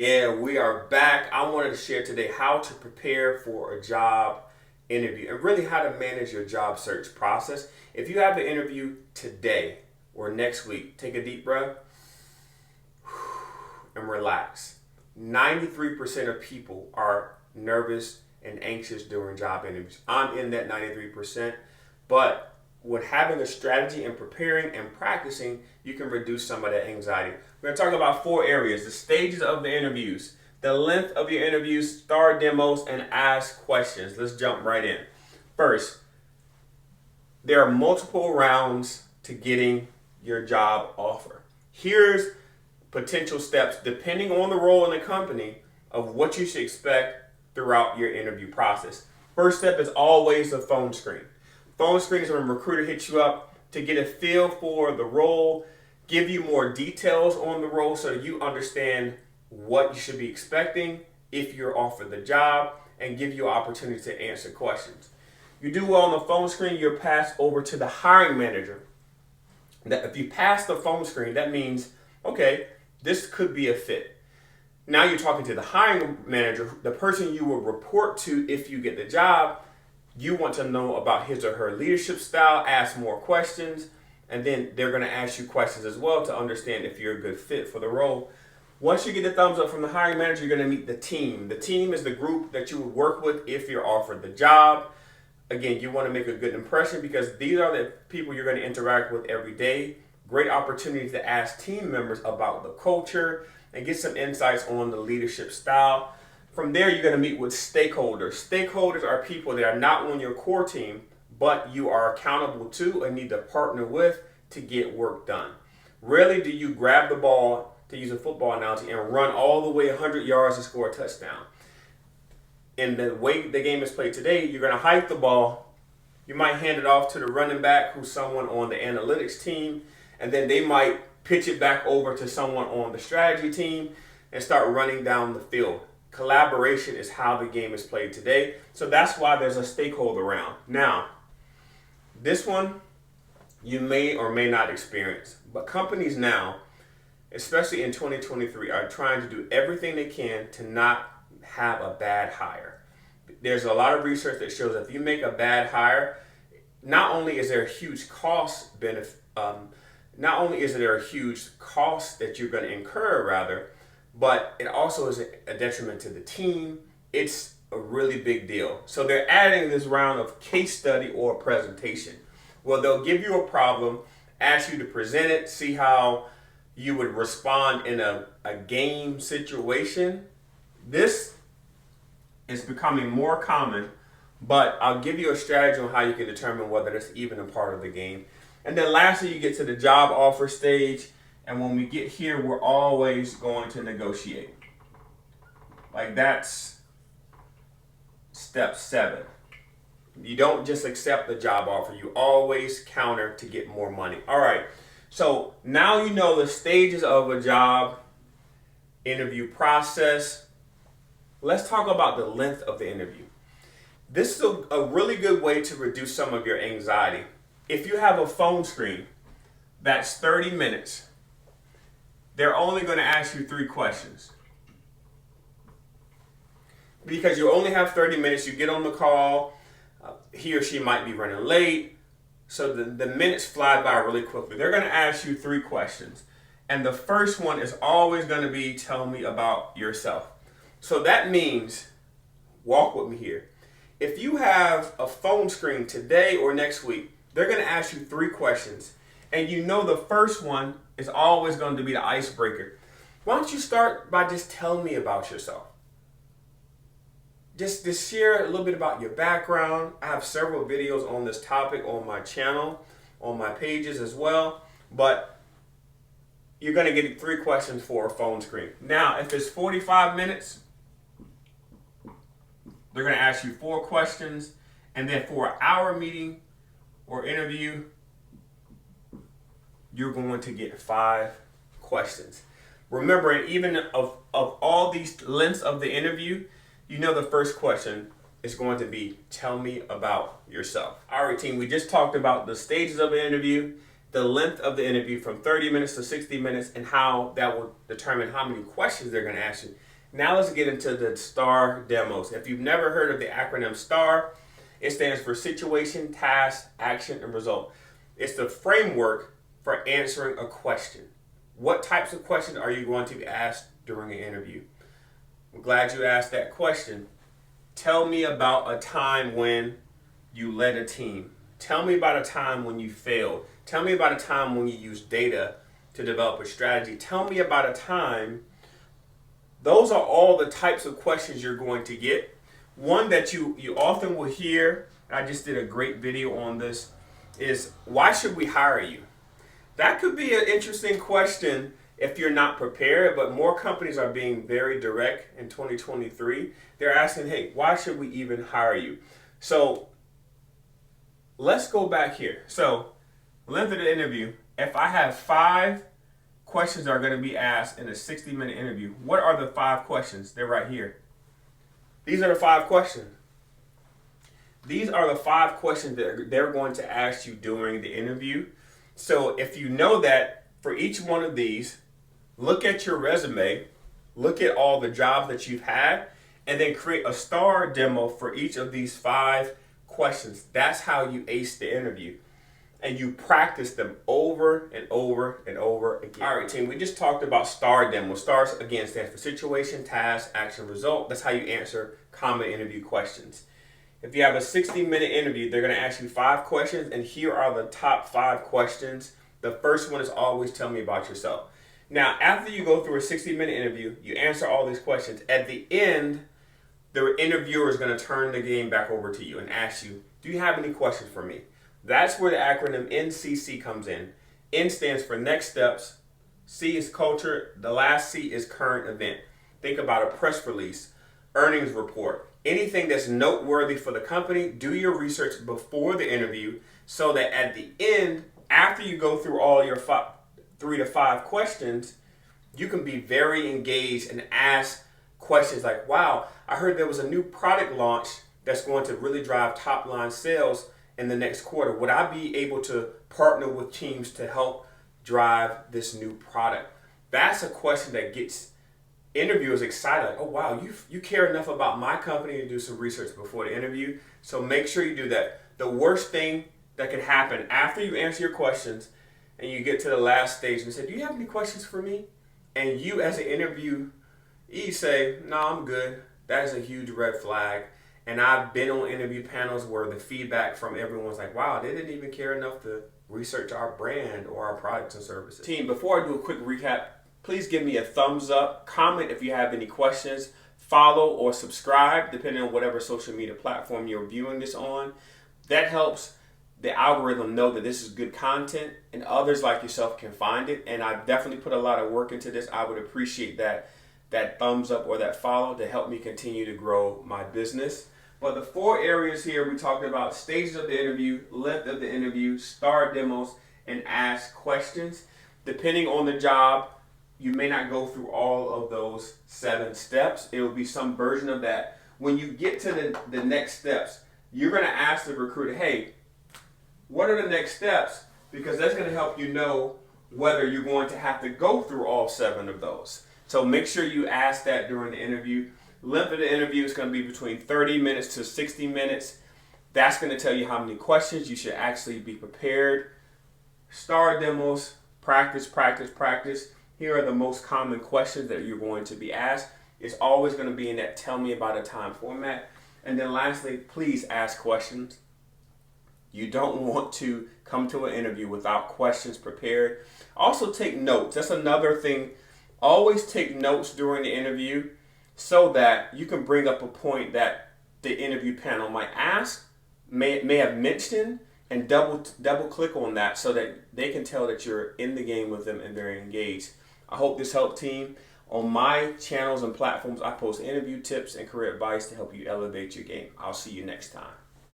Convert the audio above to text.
Yeah, we are back. I wanted to share today how to prepare for a job interview and really how to manage your job search process. If you have an interview today or next week, take a deep breath and relax. 93% of people are nervous and anxious during job interviews. I'm in that 93%, but with having a strategy and preparing and practicing, you can reduce some of that anxiety. We're going to talk about 4 areas: the stages of the interviews, the length of your interviews, star demos, and ask questions. Let's jump right in. First, there are multiple rounds to getting your job offer. Here's potential steps depending on the role in the company of what you should expect throughout your interview process. First step is always a phone screen. Phone screen is when a recruiter hits you up to get a feel for the role, give you more details on the role so that you understand what you should be expecting if you're offered the job, and give you an opportunity to answer questions. You do well on the phone screen, you're passed over to the hiring manager. That if you pass the phone screen, that means, okay, this could be a fit. Now you're talking to the hiring manager, the person you will report to if you get the job. You want to know about his or her leadership style, ask more questions, and then they're going to ask you questions as well to understand if you're a good fit for the role. Once you get the thumbs up from the hiring manager, you're going to meet the team. The team is the group that you would work with if you're offered the job. Again, you want to make a good impression because these are the people you're going to interact with every day. Great opportunity to ask team members about the culture and get some insights on the leadership style. From there, you're going to meet with stakeholders. Stakeholders are people that are not on your core team, but you are accountable to and need to partner with to get work done. Rarely do you grab the ball, to use a football analogy, and run all the way 100 yards to score a touchdown. In the way the game is played today, you're going to hike the ball. You might hand it off to the running back, who's someone on the analytics team, and then they might pitch it back over to someone on the strategy team and start running down the field. Collaboration is how the game is played today. So that's why there's a stakeholder round. Now, this one you may or may not experience, but companies now, especially in 2023, are trying to do everything they can to not have a bad hire. There's a lot of research that shows that if you make a bad hire, not only is there a huge cost benefit, not only is there a huge cost that you're going to incur, rather, but it also is a detriment to the team. It's a really big deal. So they're adding this round of case study or presentation. Well, they'll give you a problem, ask you to present it, see how you would respond in a game situation. This is becoming more common, but I'll give you a strategy on how you can determine whether it's even a part of the game. And then lastly, you get to the job offer stage. And when we get here, we're always going to negotiate. Like, that's step 7. You don't just accept the job offer. You always counter to get more money. All right. So now you know the stages of a job interview process. Let's talk about the length of the interview. This is a really good way to reduce some of your anxiety. If you have a phone screen, that's 30 minutes. They're only going to ask you 3 questions. Because you only have 30 minutes, you get on the call, he or she might be running late, so the minutes fly by really quickly. They're going to ask you 3 questions. And the first one is always going to be, tell me about yourself. So that means, walk with me here. If you have a phone screen today or next week, they're going to ask you 3 questions. And you know the first one is always going to be the icebreaker. Why don't you start by just telling me about yourself? Just share a little bit about your background. I have several videos on this topic on my channel, on my pages as well. But you're going to get 3 questions for a phone screen. Now, if it's 45 minutes, they're going to ask you 4 questions. And then for an hour meeting or interview, you're going to get 5 questions. Remember, even of all these lengths of the interview, you know the first question is going to be, tell me about yourself. All right, team, we just talked about the stages of the interview, the length of the interview from 30 minutes to 60 minutes, and how that will determine how many questions they're going to ask you. Now let's get into the STAR demos. If you've never heard of the acronym STAR, it stands for Situation, Task, Action, and Result. It's the framework for answering a question. What types of questions are you going to be asked during an interview? I'm glad you asked that question. Tell me about a time when you led a team. Tell me about a time when you failed. Tell me about a time when you used data to develop a strategy. Tell me about a time. Those are all the types of questions you're going to get. One that you often will hear, I just did a great video on this, is why should we hire you? That could be an interesting question if you're not prepared, but more companies are being very direct in 2023. They're asking, hey, why should we even hire you? So let's go back here. So length of the interview, if I have 5 questions that are going to be asked in a 60-minute interview, what are the 5 questions? They're right here. These are the 5 questions. These are the 5 questions that they're going to ask you during the interview. So if you know that for each one of these, look at your resume, look at all the jobs that you've had, and then create a STAR demo for each of these 5 questions. That's how you ace the interview. And you practice them over and over and over again. All right, team, we just talked about STAR demo. STAR, again, stands for Situation, Task, Action, Result. That's how you answer common interview questions. If you have a 60-minute interview, they're going to ask you 5 questions, and here are the top 5 questions. The first one is always tell me about yourself. Now, after you go through a 60-minute interview, you answer all these questions. At the end, the interviewer is going to turn the game back over to you and ask you, do you have any questions for me? That's where the acronym NCC comes in. N stands for next steps. C is culture. The last C is current event. Think about a press release, earnings report, anything that's noteworthy for the company. Do your research before the interview so that at the end, after you go through all your 3 to 5 questions, you can be very engaged and ask questions like, wow, I heard there was a new product launch that's going to really drive top line sales in the next quarter. Would I be able to partner with teams to help drive this new product? That's a question that gets interviewers excited. Like, oh wow, you care enough about my company to do some research before the interview. So make sure you do that. The worst thing that can happen after you answer your questions and you get to the last stage and say, do you have any questions for me? And you as an interviewee say, no, I'm good. That is a huge red flag. And I've been on interview panels where the feedback from everyone's like, wow, they didn't even care enough to research our brand or our products and services. Team, before I do a quick recap, please give me a thumbs up, comment if you have any questions, follow or subscribe, depending on whatever social media platform you're viewing this on. That helps the algorithm know that this is good content and others like yourself can find it. And I've definitely put a lot of work into this. I would appreciate that thumbs up or that follow to help me continue to grow my business. But the 4 areas here we talked about: stages of the interview, length of the interview, STAR demos, and ask questions. Depending on the job, you may not go through all of those 7 steps. It will be some version of that. When you get to the next steps, you're going to ask the recruiter, hey, what are the next steps? Because that's going to help you know whether you're going to have to go through all 7 of those. So make sure you ask that during the interview. Length of the interview is going to be between 30 minutes to 60 minutes. That's going to tell you how many questions you should actually be prepared. STAR demos, practice, practice, practice. Here are the most common questions that you're going to be asked. It's always going to be in that tell me about a time format. And then lastly, please ask questions. You don't want to come to an interview without questions prepared. Also take notes. That's another thing. Always take notes during the interview so that you can bring up a point that the interview panel might ask, may have mentioned, and double click on that so that they can tell that you're in the game with them and very engaged. I hope this helped, team. On my channels and platforms, I post interview tips and career advice to help you elevate your game. I'll see you next time.